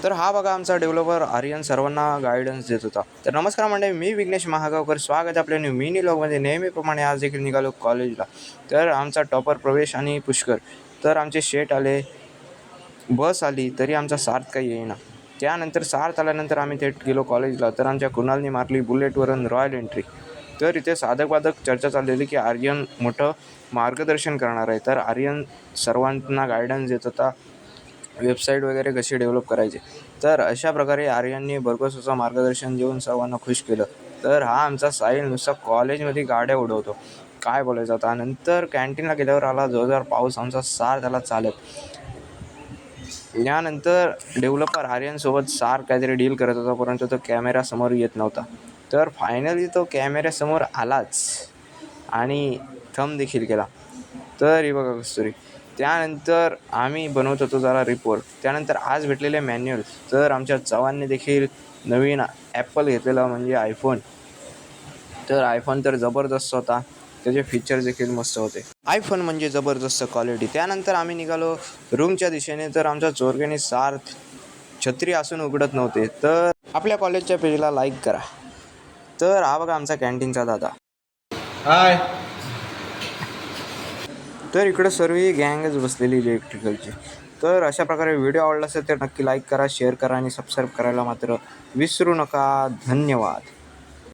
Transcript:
तर हा बघा आमचा डेव्हलपर आर्यन सर्वांना गाईडन्स देत होता. तर नमस्कार मंडळी, मी विघ्नेश महागावकर, स्वागत आहे आपल्या न्यू मिनी व्लॉगमध्ये. नेहमीप्रमाणे आज देखील निघालो कॉलेजला. तर आमचा टॉपर प्रवेश आणि पुष्कर, तर आमचे शेट आले, बस आली तरी आमचा सार्थ काही येईना. त्यानंतर सार्थ आल्यानंतर आम्ही थेट गेलो कॉलेजला. तर आमच्या कुणालनी मारली बुलेटवरून रॉयल एंट्री. तर इथे साधक बाधक चर्चा चाललेली की आर्यन मोठं मार्गदर्शन करणार आहे. तर आर्यन सर्वांना गायडन्स देत होता, वेबसाईट वगैरे कशी डेव्हलप करायचे. तर अशा प्रकारे आर्यनने भरघोस असं मार्गदर्शन देऊन सर्वांना खुश केलं. तर हा आमचा साहिल नुसता कॉलेजमध्ये गाड्या उडवतो, काय बोलायचं आता. नंतर कॅन्टीनला गेल्यावर आला जोरदार पाऊस. आमचा सार त्याला चालत. यानंतर डेव्हलपर आर्यनसोबत सार काहीतरी डील करत होता, परंतु तो कॅमेऱ्यासमोर येत नव्हता. तर फायनली तो कॅमेऱ्यासमोर आलाच आणि थंब देखील केला. तर ही बघा कस्तुरी. त्यानंतर आम्ही बनवत होतो जरा रिपोर्ट. त्यानंतर आज भेटलेले मॅन्युअल. तर आमच्या चव्हाणने देखील नवीन ॲपल घेतलेला, म्हणजे आयफोन. तर आयफोन तर जबरदस्त होता, त्याचे फीचर्स देखील मस्त होते. आयफोन म्हणजे जबरदस्त क्वालिटी. त्यानंतर आम्ही निघालो रूमच्या दिशेने. तर आमच्या चोरग्याने सार्थ छत्री असून उघडत नव्हते. तर आपल्या कॉलेजच्या पेजला लाईक करा. तर हा बघा आमचा कॅन्टीनचा दादा. हाय. तर इकडं सर्व गँगच बसलेली इलेक्ट्रिकलची. तर अशा प्रकारे व्हिडिओ आवडला असेल तर नक्की लाईक करा, शेअर करा आणि सबस्क्राईब करायला मात्र विसरू नका. धन्यवाद.